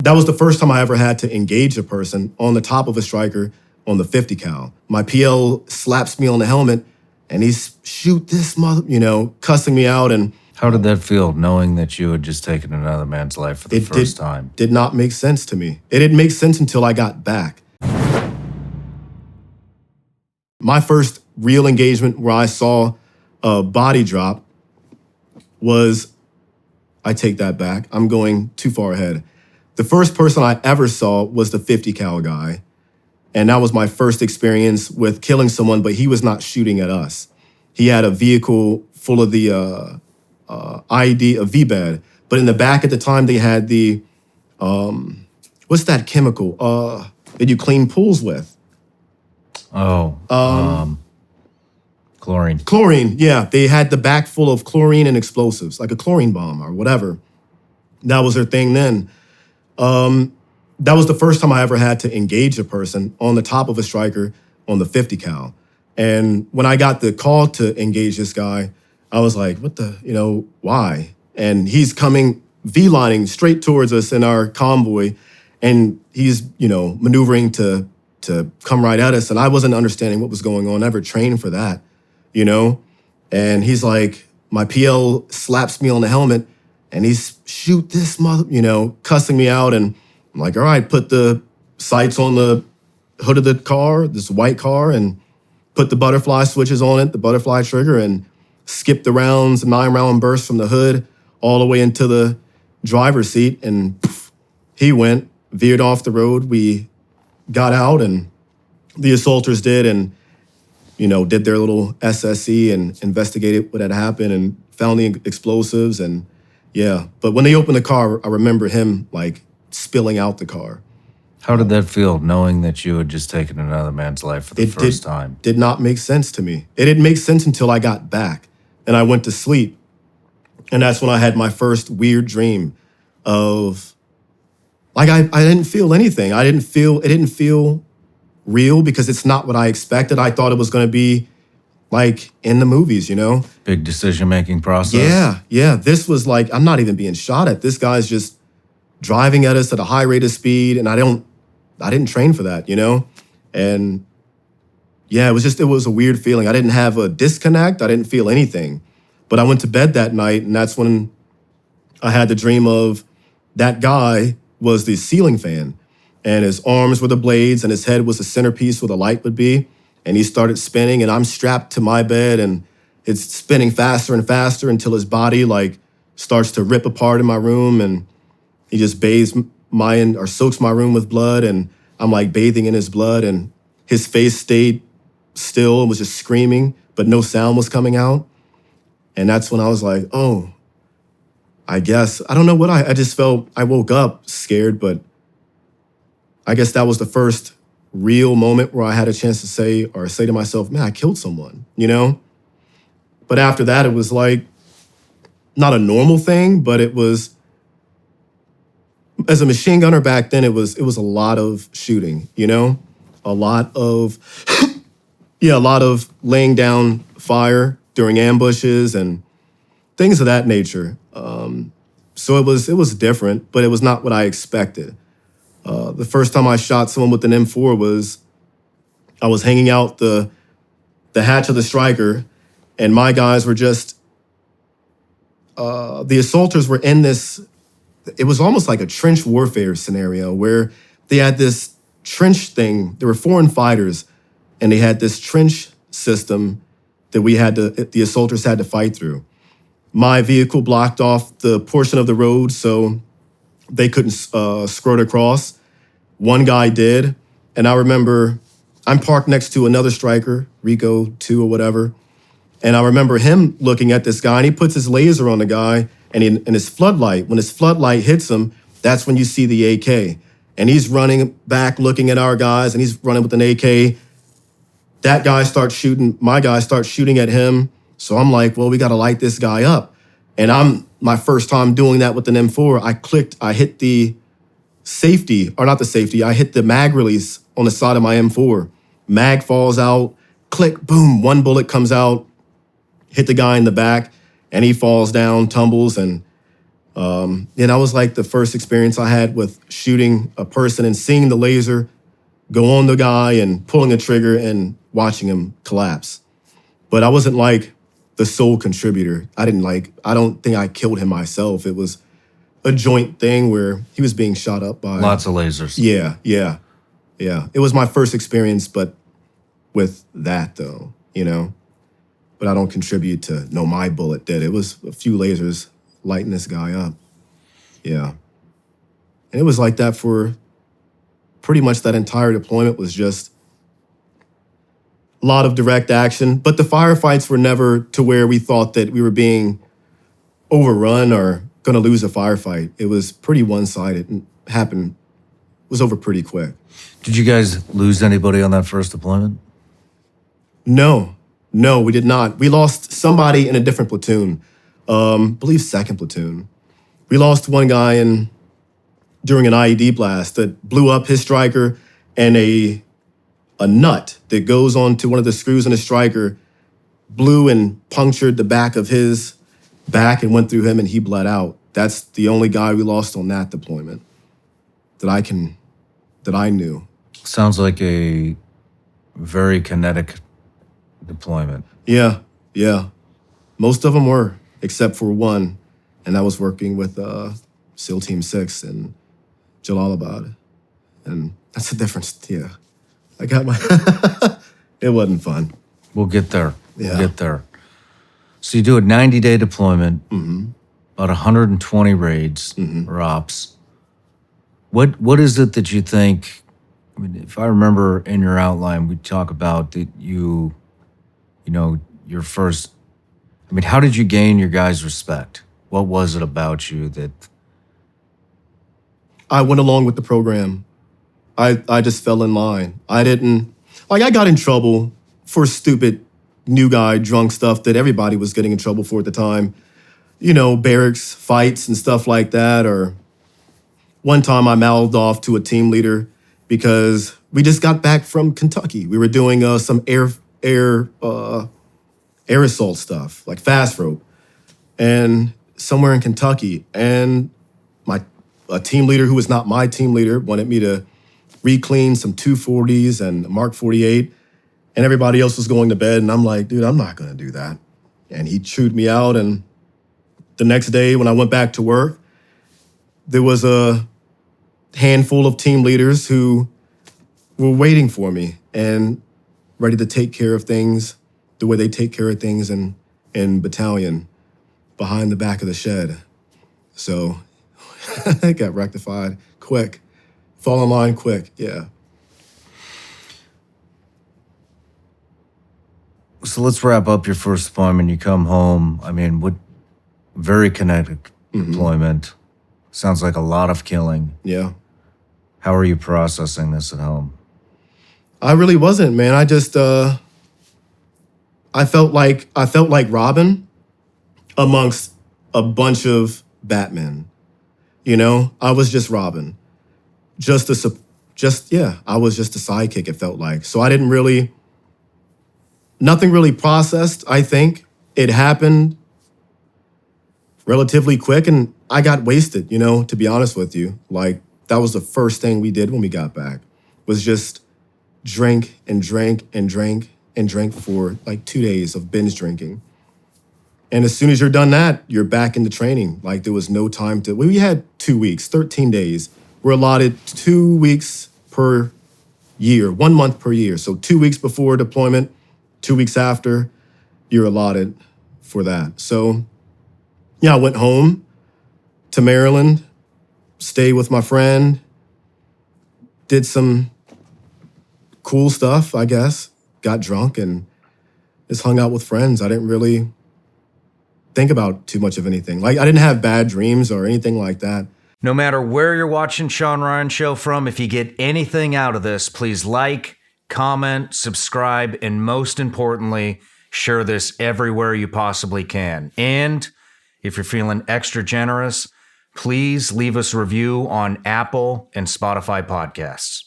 That was the first time I ever had to engage a person on the top of a striker on the 50 cal. My PL slaps me on the helmet and he's shoot this mother, cussing me out. And How did that feel, knowing that you had just taken another man's life for the first time? Did not make sense to me. It didn't make sense until I got back. My first real engagement where I saw a body drop was, I take that back, I'm going too far ahead. The first person I ever saw was the 50 cal guy. And that was my first experience with killing someone, but he was not shooting at us. He had a vehicle full of the ID, a V-bed. But in the back at the time, they had the, what's that chemical that you clean pools with? Chlorine. Chlorine, yeah. They had the back full of chlorine and explosives, like a chlorine bomb or whatever. That was their thing then. That was the first time I ever had to engage a person on the top of a striker on the 50 cal. And when I got the call to engage this guy, I was like, what the, why? And he's coming V-lining straight towards us in our convoy. And he's, maneuvering to come right at us. And I wasn't understanding what was going on. Never trained for that, And he's like, my PL slaps me on the helmet and he's shoot this mother, cussing me out. And I'm like, all right, put the sights on the hood of the car, this white car, and put the butterfly switches on it, the butterfly trigger, and skip the rounds, 9-round burst from the hood all the way into the driver's seat. And poof, he went, veered off the road. We got out and the assaulters did and, did their little SSE and investigated what had happened and found the explosives. And yeah, but when they opened the car, I remember him like spilling out the car. How did that feel, knowing that you had just taken another man's life for the first time? Did not make sense to me. It didn't make sense until I got back and I went to sleep. And that's when I had my first weird dream of, like, I didn't feel anything. It didn't feel real because it's not what I expected. I thought it was going to be like in the movies, Big decision-making process? Yeah. This was like, I'm not even being shot at. This guy's just driving at us at a high rate of speed. And I didn't train for that, And yeah, it was a weird feeling. I didn't have a disconnect. I didn't feel anything. But I went to bed that night and that's when I had the dream of that guy was the ceiling fan and his arms were the blades and his head was the centerpiece where the light would be. And he started spinning and I'm strapped to my bed and it's spinning faster and faster until his body like starts to rip apart in my room and he just bathes soaks my room with blood and I'm like bathing in his blood and his face stayed still and was just screaming, but no sound was coming out. And that's when I was like, oh, I guess, I don't know what I just felt, I woke up scared, but I guess that was the first real moment where I had a chance to say to myself, man, I killed someone, But after that, it was like, not a normal thing, but it was, as a machine gunner back then, it was a lot of shooting, a lot of, a lot of laying down fire during ambushes and things of that nature. So it was different, but it was not what I expected. The first time I shot someone with an M4 was, I was hanging out the hatch of the striker, and my guys were just, the assaulters were in this, it was almost like a trench warfare scenario where they had this trench thing. There were foreign fighters, and they had this trench system that the assaulters had to fight through. My vehicle blocked off the portion of the road so they couldn't skirt across. One guy did, and I remember I'm parked next to another striker, Rico 2 or whatever, and I remember him looking at this guy, and he puts his laser on the guy, and his floodlight, when his floodlight hits him, that's when you see the AK. And he's running back looking at our guys, and he's running with an AK. That guy starts shooting, my guy starts shooting at him. So I'm like, well, we got to light this guy up. And my first time doing that with an M4, I hit the safety, or not the safety, I hit the mag release on the side of my M4. Mag falls out, click, boom, one bullet comes out, hit the guy in the back, and he falls down, tumbles, and And that was like the first experience I had with shooting a person and seeing the laser go on the guy and pulling a trigger and watching him collapse. But I wasn't like the sole contributor. I don't think I killed him myself. It was a joint thing where he was being shot up by... Lots of lasers. Yeah. It was my first experience, but with that though, But I don't contribute to, no, my bullet did. It was a few lasers lighting this guy up. Yeah. And it was like that for pretty much that entire deployment. Was just a lot of direct action. But the firefights were never to where we thought that we were being overrun or going to lose a firefight. It was pretty one-sided and was over pretty quick. Did you guys lose anybody on that first deployment? No, we did not. We lost somebody in a different platoon. I believe second platoon. We lost one guy during an IED blast that blew up his striker, and a nut that goes onto one of the screws in his striker blew and punctured the back of his back and went through him, and he bled out. That's the only guy we lost on that deployment that I knew. Sounds like a very kinetic deployment. Yeah. Most of them were, except for one, and that was working with SEAL Team 6 in Jalalabad. And that's the difference, yeah. I got my... It wasn't fun. We'll get there. Yeah. We'll get there. So you do a 90-day deployment, about 120 raids or ops. What is it that you think... I mean, if I remember in your outline, we talk about that your first... I mean, how did you gain your guys' respect? What was it about you that... I went along with the program. I just fell in line. I didn't... I got in trouble for stupid new guy drunk stuff that everybody was getting in trouble for at the time. Barracks fights and stuff like that. Or one time I mouthed off to a team leader because we just got back from Kentucky. We were doing some air assault stuff, like fast rope, and somewhere in Kentucky. And a team leader who was not my team leader wanted me to re-clean some 240s and a Mark 48, and everybody else was going to bed. And I'm like, dude, I'm not going to do that. And he chewed me out. And the next day when I went back to work, there was a handful of team leaders who were waiting for me and ready to take care of things the way they take care of things in battalion behind the back of the shed. So it got rectified quick. Fall in line quick, yeah. So let's wrap up your first deployment. You come home. I mean, very kinetic deployment. Sounds like a lot of killing. Yeah. How are you processing this at home? I really wasn't, man. I just I felt like Robin amongst a bunch of Batmen. I was just Robin. I was just a sidekick, it felt like. So I didn't really, nothing really processed, I think. It happened relatively quick, and I got wasted, to be honest with you. That was the first thing we did when we got back, was just drink and drank and drank and drank for 2 days of binge drinking. And as soon as you're done that, you're back into training. There was no time to... We had 2 weeks, 13 days. We're allotted 2 weeks per year, 1 month per year. So 2 weeks before deployment, 2 weeks after, you're allotted for that. So, yeah, I went home to Maryland, stayed with my friend, did some cool stuff, I guess. Got drunk and just hung out with friends. I didn't really think about too much of anything. I didn't have bad dreams or anything like that. No matter where you're watching Shawn Ryan Show from, if you get anything out of this, please like, comment, subscribe, and most importantly, share this everywhere you possibly can. And if you're feeling extra generous, please leave us a review on Apple and Spotify podcasts.